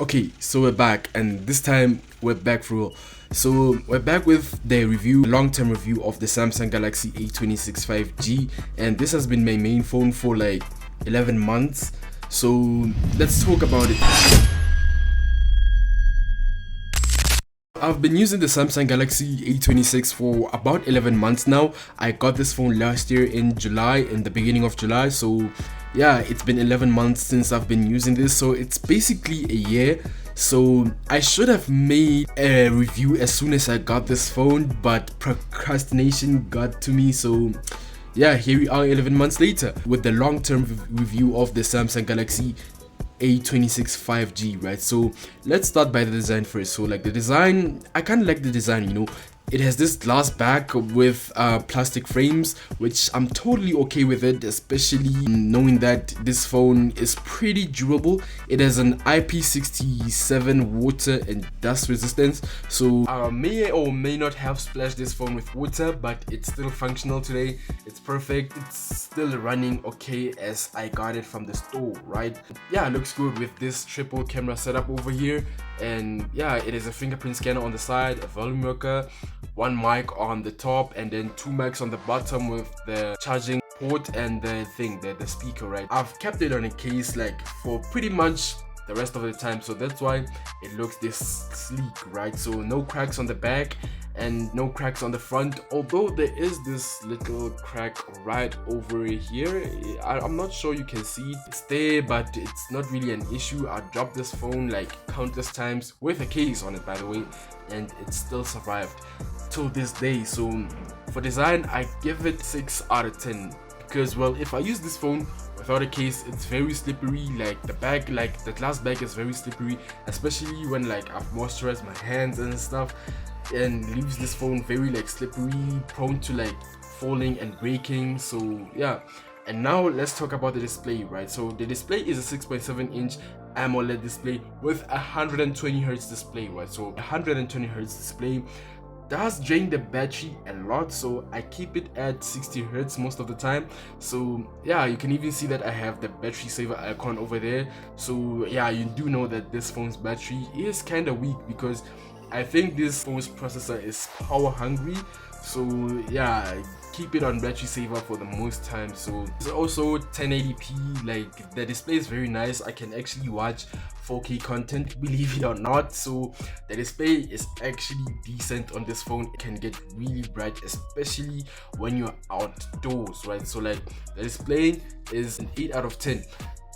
Okay, so we're back, and this time we're back for real. So we're back with the review, long-term review of the Samsung Galaxy A26 5G, and this has been my main phone for like 11 months. So let's talk about it. I've been using the Samsung Galaxy A26 for about 11 months now. I got this phone last year in July, in the beginning of July. So yeah, it's been 11 months since I've been using this. So it's basically a year. So I should have made a review as soon as I got this phone, but procrastination got to me. So yeah, here we are 11 months later with the long-term review of the Samsung Galaxy A26 5G, right? So let's start by the design first. So like the design, I kind of like the design, you know. It has this glass back with plastic frames, which I'm totally okay with it, especially knowing that this phone is pretty durable. It has an IP67 water and dust resistance, so may or may not have splashed this phone with water, but it's still functional today. It's perfect. It's still running okay as I got it from the store, right? Yeah, it looks good with this triple camera setup over here, and yeah, it is a fingerprint scanner on the side, a volume rocker, one mic on the top, and then two mics on the bottom with the charging port and the speaker, right? I've kept it on a case like for pretty much the rest of the time, so that's why it looks this sleek, right? So no cracks on the back and no cracks on the front, although there is this little crack right over here. I'm not sure you can see it. It's there, but it's not really an issue. I dropped this phone like countless times with a case on it, by the way, and it still survived till this day. So for design, I give it 6 out of 10 because, well, if I use this phone without a case, it's very slippery. Like the back, like the glass back is very slippery, especially when like I've moisturized my hands and stuff, and leaves this phone very like slippery, prone to like falling and breaking. So yeah. And now let's talk about the display, right? So the display is a 6.7-inch AMOLED display with 120 Hz display, right? So 120 Hz display does drain the battery a lot, so I keep it at 60 Hz most of the time. So yeah, you can even see that I have the battery saver icon over there. So yeah, you do know that this phone's battery is kind of weak because I think this phone's processor is power hungry. So yeah, keep it on battery saver for the most time. So it's also 1080p. like the display is very nice. I can actually watch 4K content, believe it or not. So the display is actually decent on this phone. It can get really bright, especially when you're outdoors, right? So like the display is an 8 out of 10.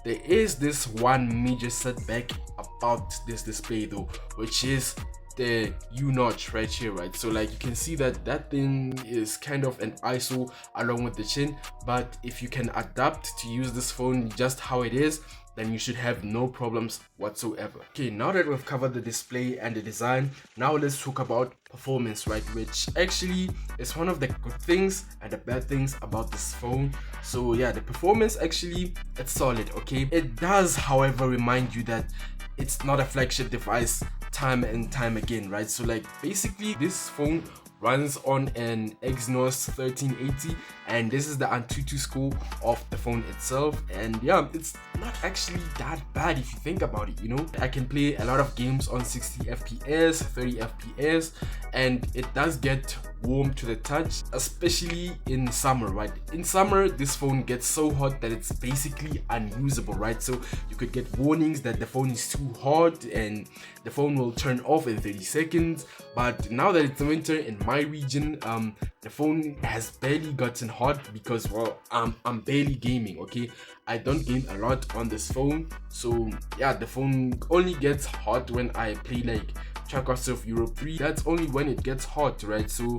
There is this one major setback about this display though, which is the U notch right here, right? So like you can see that that thing is kind of an ISO along with the chin, but if you can adapt to use this phone just how it is, then you should have no problems whatsoever. Okay, now that we've covered the display and the design, now let's talk about performance, right? Which actually is one of the good things and the bad things about this phone. So yeah, the performance actually, it's solid, okay? It does, however, remind you that it's not a flagship device time and time again, right? So like basically this phone runs on an Exynos 1380, and this is the Antutu score of the phone itself. And yeah, it's not actually that bad if you think about it, you know. I can play a lot of games on 60 fps, 30 fps, and it does get warm to the touch, especially in summer, right? In summer, this phone gets so hot that it's basically unusable, right? So you could get warnings that the phone is too hot and the phone will turn off in 30 seconds. But now that it's winter in my region, the phone has barely gotten hot because, well, I'm barely gaming, okay? I don't game a lot on this phone. So yeah, the phone only gets hot when I play like Trackers of Europe 3. That's only when it gets hot, right? So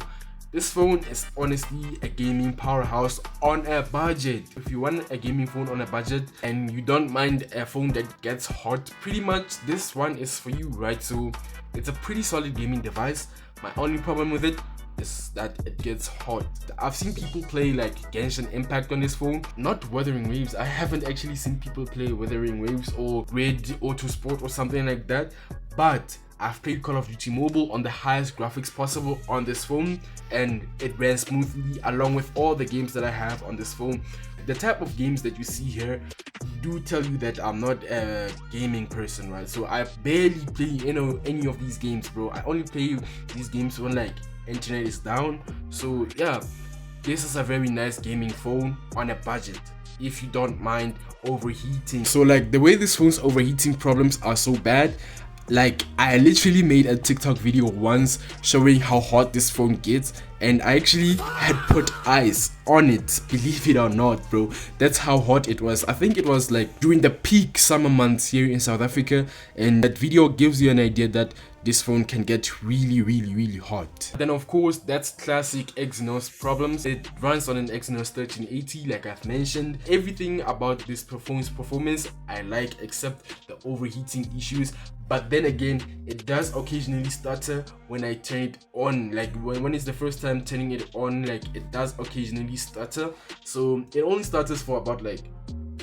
this phone is honestly a gaming powerhouse on a budget. If you want a gaming phone on a budget and you don't mind a phone that gets hot, pretty much this one is for you, right? So it's a pretty solid gaming device. My only problem with it is that it gets hot. I've seen people play like Genshin Impact on this phone, not Wuthering Waves. I haven't actually seen people play Wuthering Waves or Red Auto Sport or something like that, but I've played Call of Duty Mobile on the highest graphics possible on this phone, and it ran smoothly along with all the games that I have on this phone. The type of games that you see here do tell you that I'm not a gaming person, right? So I barely play any of these games, bro. I only play these games when like internet is down. So yeah, this is a very nice gaming phone on a budget if you don't mind overheating. So like the way this phone's overheating problems are so bad, like I literally made a TikTok video once showing how hot this phone gets, and I actually had put ice on it, believe it or not, bro. That's how hot it was. I think it was like during the peak summer months here in South Africa, and that video gives you an idea that this phone can get really hot. Then of course, that's classic Exynos problems. It runs on an Exynos 1380 like I've mentioned. Everything about this performance I like except the overheating issues. But then again, it does occasionally stutter when I turn it on. Like when it's the first time turning it on, like it does occasionally stutter. So it only stutters for about like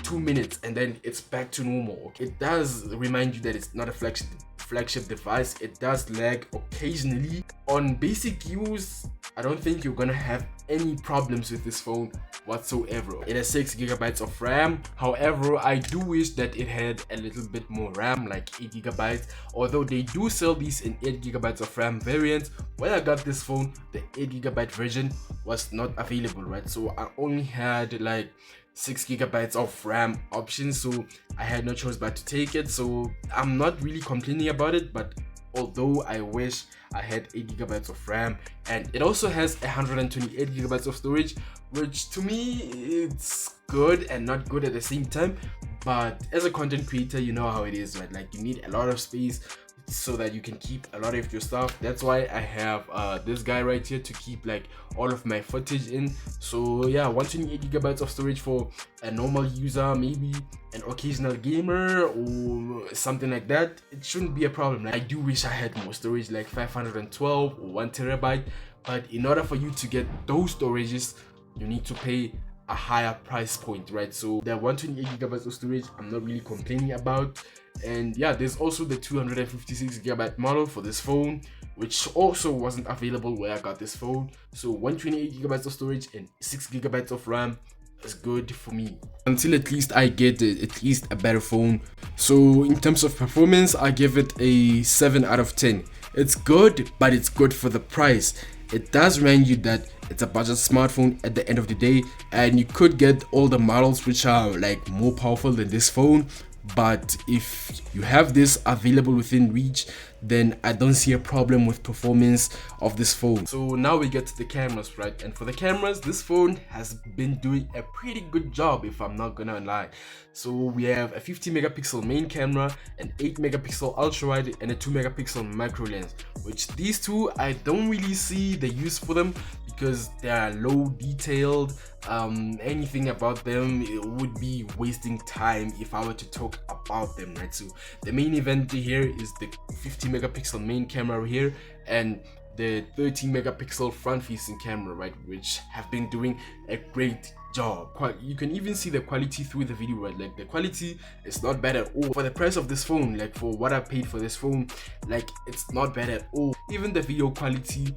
2 minutes and then it's back to normal. It does remind you that it's not a flagship device. It does lag occasionally. On basic use, I don't think you're gonna have any problems with this phone whatsoever. It has 6 GB of RAM. However, I do wish that it had a little bit more RAM, like 8 GB. Although they do sell these in 8 GB of RAM variant. When I got this phone, the 8 GB version was not available, right? So I only had like 6 GB of RAM options, so I had no choice but to take it. So I'm not really complaining about it, but although I wish I had 8 GB of RAM, and it also has 128 GB of storage, which to me it's good and not good at the same time. But as a content creator, you know how it is, right? Like you need a lot of space so that you can keep a lot of your stuff. That's why I have this guy right here to keep like all of my footage in. So yeah, 128 GB of storage for a normal user, maybe an occasional gamer or something like that, it shouldn't be a problem. I do wish I had more storage, like 512 or 1 TB, but in order for you to get those storages, you need to pay a higher price point, right? So the 128 GB of storage I'm not really complaining about. And yeah, there's also the 256 GB model for this phone, which also wasn't available where I got this phone. So 128 GB of storage and 6 GB of RAM is good for me until at least I get at least a better phone. So in terms of performance, I give it a 7 out of 10. It's good, but it's good for the price. It does remind you that it's a budget smartphone at the end of the day, and you could get all the models which are like more powerful than this phone. But if you have this available within reach, then I don't see a problem with performance of this phone. So now we get to the cameras, right? And for the cameras, this phone has been doing a pretty good job, if I'm not gonna lie. So we have a 50 megapixel main camera, an 8 megapixel ultra wide, and a 2 megapixel macro lens, which these two I don't really see the use for them because they are low detailed. Anything about them, it would be wasting time if I were to talk about them, right? So the main event here is the 50 megapixel main camera here and the 13 megapixel front facing camera, right, which have been doing a great job. You can even see the quality through the video, right? Like the quality is not bad at all for the price of this phone. Like for what I paid for this phone, like it's not bad at all. Even the video quality,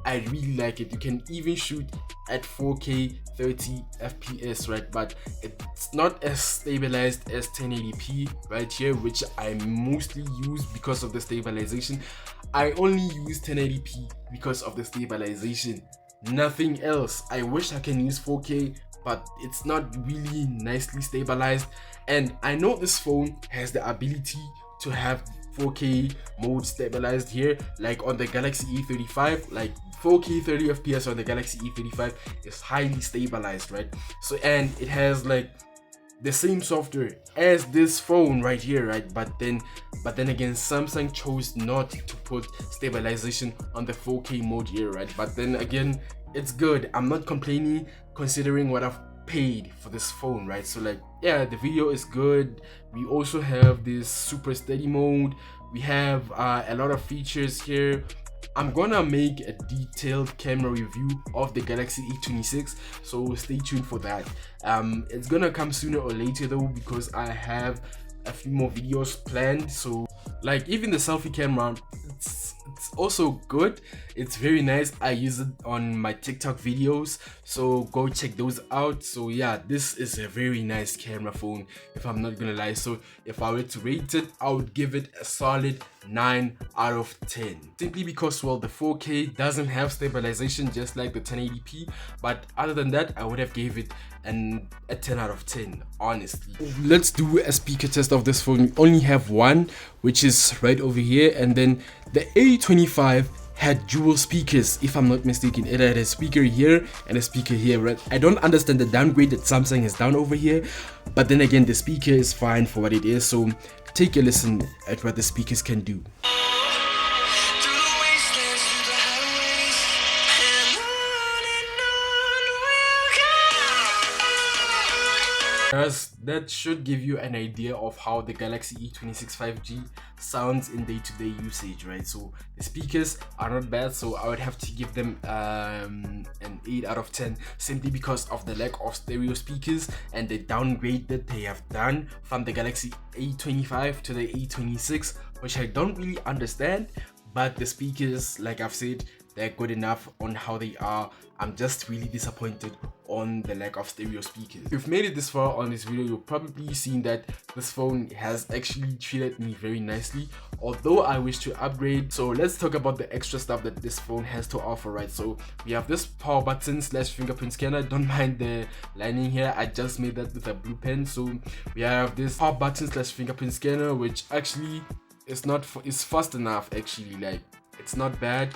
I really like it. You can even shoot at 4K 30 FPS, right? But it's not as stabilized as 1080p right here, which I mostly use because of the stabilization. I only use 1080p because of the stabilization, nothing else. I wish I can use 4K, but it's not really nicely stabilized. And I know this phone has the ability to have 4K mode stabilized here, like on the Galaxy A35, like 4K 30 FPS on the Galaxy A35 is highly stabilized, right? So, and it has like the same software as this phone right here, right? But then again, Samsung chose not to put stabilization on the 4K mode here, right? But then again, it's good. I'm not complaining considering what I've paid for this phone, right? So like, yeah, the video is good. We also have this super steady mode. We have a lot of features here. I'm gonna make a detailed camera review of the Galaxy A26, so stay tuned for that. It's gonna come sooner or later though, because I have a few more videos planned. So like even the selfie camera, it's it's also good. It's very nice. I use it on my TikTok videos, so go check those out. So yeah, this is a very nice camera phone, if I'm not gonna lie. So if I were to rate it, I would give it a solid 9 out of 10, simply because, well, the 4K doesn't have stabilization just like the 1080p, but other than that, I would have gave it a 10 out of 10, honestly. Let's do a speaker test of this phone. We only have one, which is right over here, and then the A25 had dual speakers, if I'm not mistaken. It had a speaker here and a speaker here, right? I don't understand the downgrade that Samsung has done over here, but then again, the speaker is fine for what it is. So take a listen at what the speakers can do. That should give you an idea of how the Galaxy A26 5G sounds in day-to-day usage, right? So the speakers are not bad, so I would have to give them an 8 out of 10, simply because of the lack of stereo speakers and the downgrade that they have done from the Galaxy A25 to the A26, which I don't really understand. But the speakers, like I've said, they're good enough on how they are. I'm just really disappointed on the lack of stereo speakers. If you've made it this far on this video, you've probably seen that this phone has actually treated me very nicely, although I wish to upgrade. So let's talk about the extra stuff that this phone has to offer, right? So we have this power button / fingerprint scanner. Don't mind the lining here, I just made that with a blue pen. So we have this power button / fingerprint scanner, which actually is fast enough. Actually, like, it's not bad,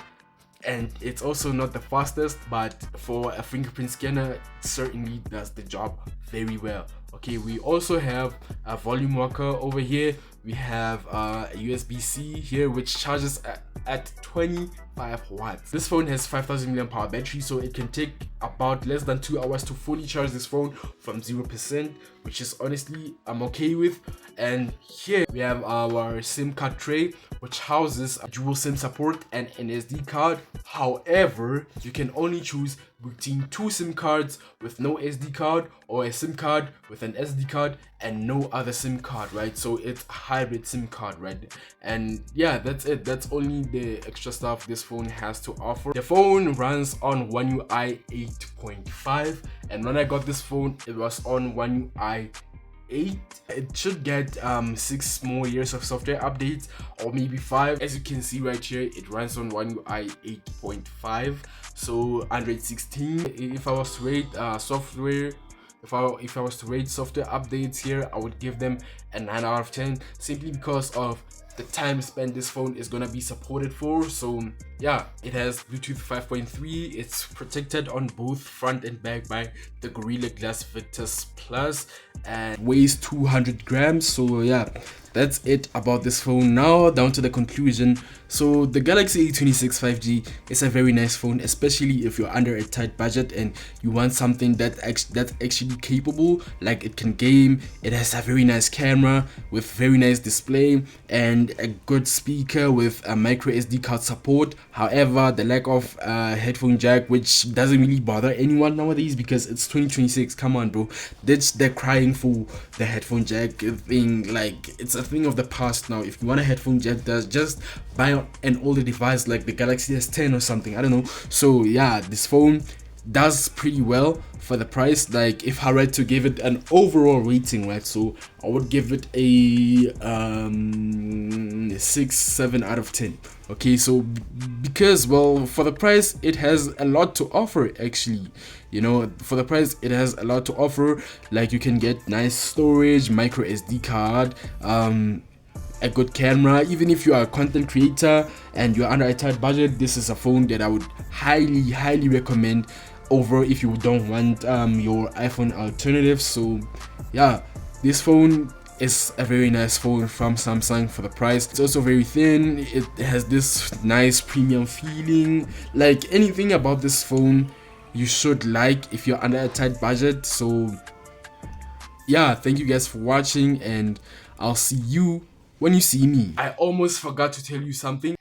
and it's also not the fastest, but for a fingerprint scanner, it certainly does the job very well. Okay, we also have a volume rocker over here. We have a USB-C here, which charges at 25 watts. This phone has 5000 mAh battery, so it can take about less than 2 hours to fully charge this phone from 0%, which is honestly I'm okay with. And here we have our SIM card tray, which houses a dual SIM support and an SD card. However, you can only choose between 2 SIM cards with no SD card, or a SIM card with an SD card and no other SIM card, right? So it's a hybrid SIM card, right? And yeah, that's it. That's only the extra stuff this phone has to offer. The phone runs on One UI 8.5, and when I got this phone, it was on One UI 8. It should get 6 more years of software updates, or maybe 5. As you can see right here, it runs on One UI 8.5, so Android 16. If I was to rate software, if I was to rate software updates here, I would give them a 9 out of 10, simply because of the time spent this phone is gonna be supported for. So yeah, it has Bluetooth 5.3. it's protected on both front and back by the Gorilla Glass Victus Plus, and weighs 200 grams. So yeah, that's it about this phone. Now down to the conclusion. So the Galaxy A26 5G is a very nice phone, especially if you're under a tight budget and you want something that's actually capable, like it can game. It has a very nice camera with very nice display and a good speaker with a micro SD card support. However, the lack of headphone jack, which doesn't really bother anyone nowadays because it's 2026. Come on, bro, they're crying for the headphone jack thing. Like, it's a thing of the past now. If you want a headphone jack, just buy an older device like the Galaxy S10 or something, I don't know. So yeah, this phone does pretty well for the price. Like, if I were to give it an overall rating, right, so I would give it a 6-7 out of 10. Okay, so because, well, for the price it has a lot to offer. Actually, you know, for the price it has a lot to offer. Like, you can get nice storage, micro SD card, a good camera. Even if you are a content creator and you're under a tight budget, this is a phone that I would highly recommend over if you don't want your iPhone alternative. So yeah, this phone is a very nice phone from Samsung for the price. It's also very thin. It has this nice premium feeling. Like, anything about this phone you should like if you're under a tight budget. So yeah, thank you guys for watching, and I'll see you when you see me. I almost forgot to tell you something.